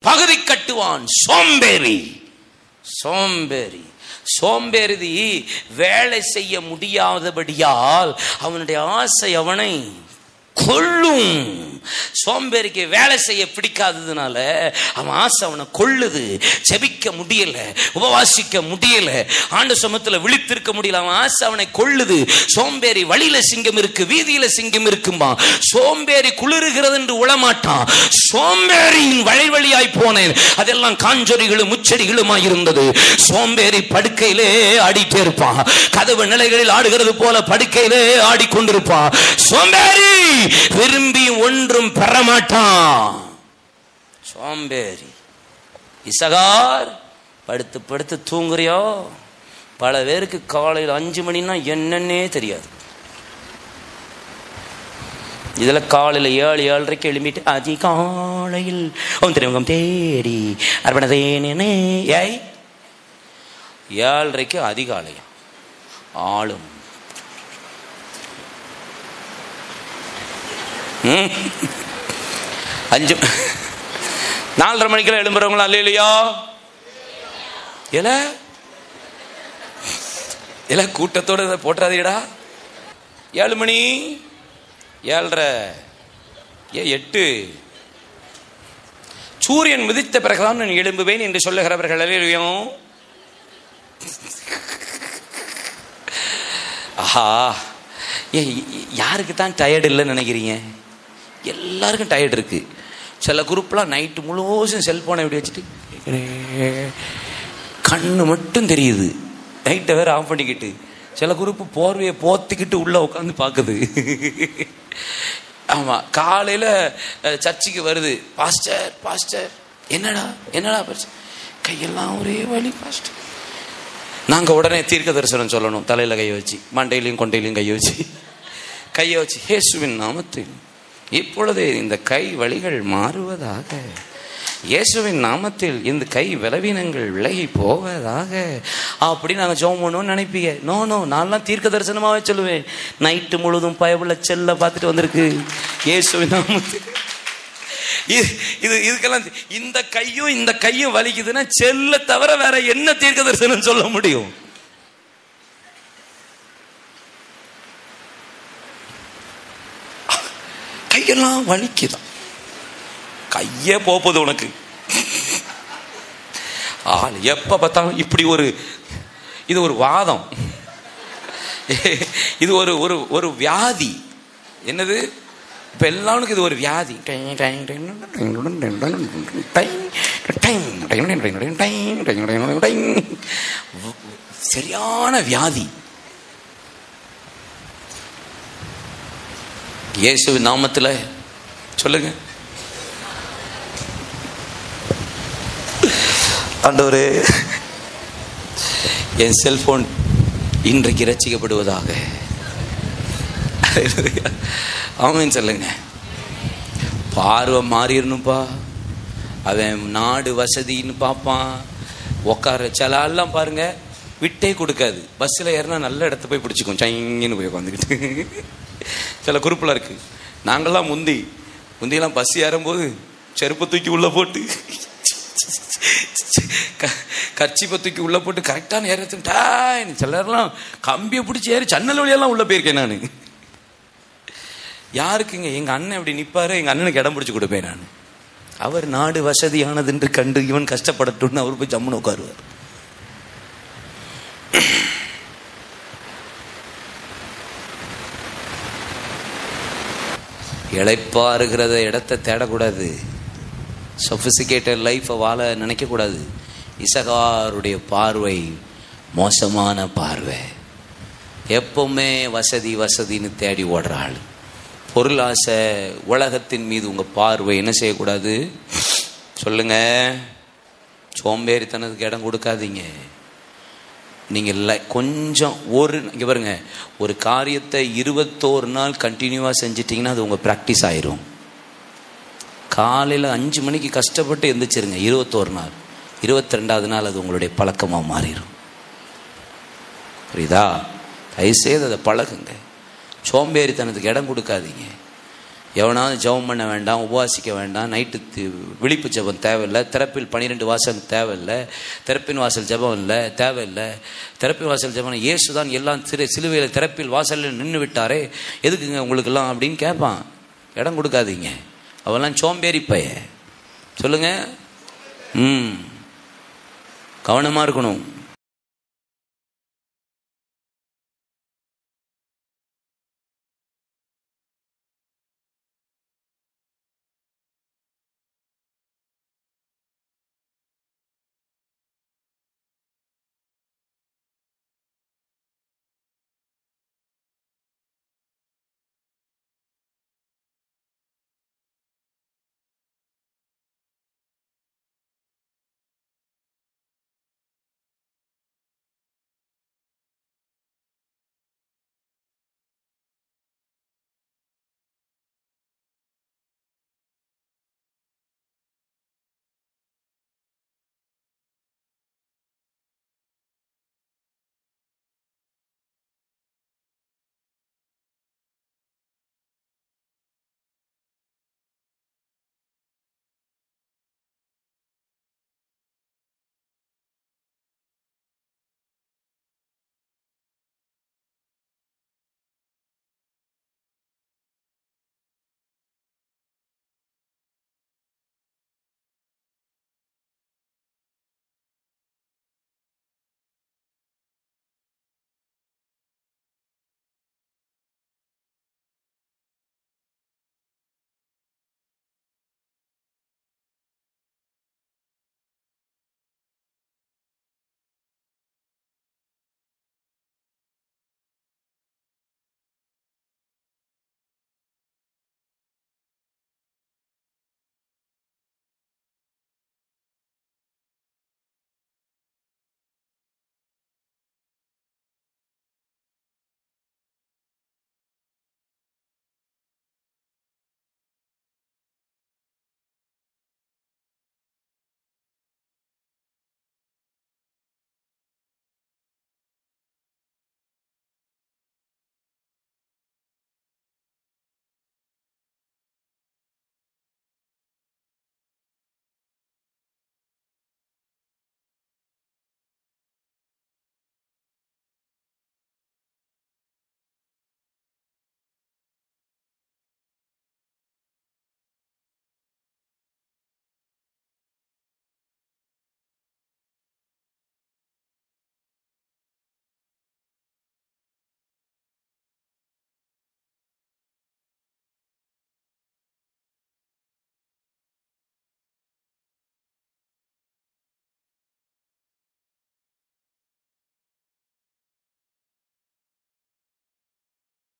பகுதி கட்டுவான். சோம்பேறி. சோம்பேறி சோம்பேறி வேலை செய்ய முடியாதபடியால் அவனுடைய ஆசை அவனை கொல்லும். சோம்பேறிக்கு வேலை செய்ய பிடிக்காததுனால அவன் ஆசை அவனை கொல்லுது. ஜெபிக்க முடியல, உபவாசிக்க முடியல, ஆண்டு சமத்துல விழித்திருக்க முடியல. அவன் ஆசை அவனை கொல்லுது. சோம்பேறி வழியில சிங்கம் இருக்கு, வீதியில சிங்கம் இருக்குமா. சோம்பேறி குளிருகிறது என்று உளமாட்டான். சோம்பேறியின் வழியாய் போனேன், அதெல்லாம் காஞ்சொரிகளும் முச்செடிகளுமாய் இருந்தது. சோம்பேறி படுக்கையிலே ஆடிட்டே இருப்பான். கதவு நிலைகளில் ஆடுகிறது போல படுக்கையிலே ஆடிக்கொண்டிருப்பான். சோம்பேறி விரும்பி ஒன்றும் பெறமாட்டான். சோம்பேறி. இசகார், படுத்து படுத்து தூங்குறியோ? பல பேருக்கு காலையில் 5 மணின்னா என்னன்னே தெரியாது. இதுல காலையில் 7-7:30 எழும்பிட்டு அதிகாலையில் திருமுகம் தேடி அர்ப்பணதேனே 7:30 அதிகாலையா ஆளும் 4:30 மணிக்கெல்லாம் எழும்புறவங்களா இல்லையா? இல்ல கூட்டத்தோட போட்டுறாதீடா. 7 மணி 7:30 8 சூரியன் மிதித்த பிறகுதான் நான் எழும்புவேன் என்று சொல்லுகிறவர்கள் இல்லையோ? ஆஹா, யாருக்கு தான் டயர்டு இல்லைன்னு நினைக்கிறீங்க? எல்லாருக்கும் டயர்டு இருக்கு. சில குரூப்லாம் நைட்டு முழுவதும் செல்போனை இப்படி வச்சுட்டு கண்ணு மட்டும் தெரியுது, நைட்டை வேற ஆஃப் பண்ணிக்கிட்டு. சில குரூப் போர்வையை போத்திக்கிட்டு உள்ள உட்காந்து பார்க்குது. ஆமா, காலையில சர்ச்சுக்கு வருது, பாஸ்டர் பாஸ்டர் என்னடா என்னடா பாஸ்டர், கையெல்லாம் ஒரே வலி பாஸ்டர். நாங்க உடனே தீர்க்க தரிசனம் சொல்லணும். தலையில கையை வச்சு, மண்டையிலையும் கொண்டையிலையும் கையை வச்சு இயேசுவின் நாமத்தில் இப்பொழுதே இந்த கை வலிகள் மாறுவதாக, இயேசுவின் நாமத்தில் இந்த கை பலவீனங்கள் விலகி போவதாக அப்படி நாங்கள் ஜெபம் பண்ணுவோம்னு நினைப்பீங்க. நோ, நான்லாம் தீர்க்க தரிசனமாகவே சொல்லுவேன். நைட்டு முழுதும் பயவுள்ள செல்ல பார்த்துட்டு வந்திருக்கு இயேசுவின் நாமத்தில். இதுக்கெல்லாம் இந்த கையும் வலிக்குதுன்னா செல்ல தவிர வேற என்ன தீர்க்க தரிசனம் சொல்ல முடியும்? கையெல்லாம் வலிக்குதான், கையே போகுது உனக்கு. எப்ப பார்த்தாலும் இப்படி இது ஒரு வாதம், இது ஒரு வியாதி. என்னது? இப்ப எல்லாருக்கும் இது ஒரு வியாதி. சரியான வியாதி. இயேசுவின் நாமத்துல சொல்லுங்க, ஆண்டவரே என் செல்போன் இன்றைக்கு ரட்சிக்கப்படுவதாக. ஆமென் சொல்லுங்க. பார்வை மாறிடணும்பா. அவன் நாடு வசதின்னு பார்ப்பான். உட்கார சில எல்லாம் பாருங்க விட்டே கொடுக்காது. பஸ்ஸில் ஏறினா நல்ல இடத்த போய் பிடிச்சிக்கும், சைங்கன்னு போய் உட்காந்துக்கிட்டு. சில குரூப்பில் இருக்கு. நாங்கள்லாம் முந்தியெல்லாம் பஸ் ஏறும்போது செருப்பை தூக்கி உள்ள போட்டு, கர்ச்சிப்பை தூக்கி உள்ள போட்டு கரெக்டான ஏறத்துட்டா. சிலர்லாம் கம்பியை பிடிச்சி ஏறி சன்னல் வழியெல்லாம் உள்ள போயிருக்கேன் நான். யாருக்குங்க? எங்க அண்ணன் அப்படி நிப்பாரு, எங்க அண்ணனுக்கு இடம் பிடிச்சி கொடுப்பேன் நான். அவர் நாடு வசதியானது என்று கண்டு இவன் கஷ்டப்படட்டும்னு அவர் போய் ஜம்முன்னு உட்காருவார். இளைப்பாறுகிறத இடத்தை தேடக்கூடாது. சொபிஸ்டிகேட்டட் லைஃப்பை வாழ நினைக்கக்கூடாது. இசகாருடைய பார்வை மோசமான பார்வை. எப்பவுமே வசதின்னு தேடி ஓடுறாள். பொருளாசை, உலகத்தின் மீது உங்க பார்வை என்ன செய்யக்கூடாது? சொல்லுங்க. சோம்பேறித்தனத்துக்கு இடம் கொடுக்காதீங்க. நீங்க கொஞ்சம் இங்க பாருங்க, ஒரு காரியத்தை 21 நாள் கண்டினியூவா செஞ்சிட்டீங்கன்னா அது உங்க பிராக்டிஸ் ஆயிரும். காலையில 5 மணிக்கு கஷ்டப்பட்டு எந்திரிச்சிருங்க. 21 நாள், 22வது நாள் அது உங்களுடைய பழக்கமா மாறிடும். புரியுதா? தயவுசெய்து அதை பழகுங்க. சோம்பேறித்தனத்துக்கு இடம் கொடுக்காதீங்க. எவனாவது ஜெபம் பண்ண வேண்டாம், உபவாசிக்க வேண்டாம், நைட்டு விழிப்பு ஜெபம் தேவையில்லை, திறப்பில் 12 வாசல் தேவையில்லை, திறப்பின் வாசல் ஜெபம் இல்லை தேவையில்லை. திறப்பின் வாசல் ஜெபம் இயேசு தான் எல்லாம் சிலுவையில் திறப்பில் வாசலில் நின்று விட்டாரே, எதுக்குங்க உங்களுக்கெல்லாம் அப்படின்னு கேட்பான். இடம் கொடுக்காதீங்க. அவெல்லாம் சோம்பேறி பைய. சொல்லுங்க. கவனமாக இருக்கணும்.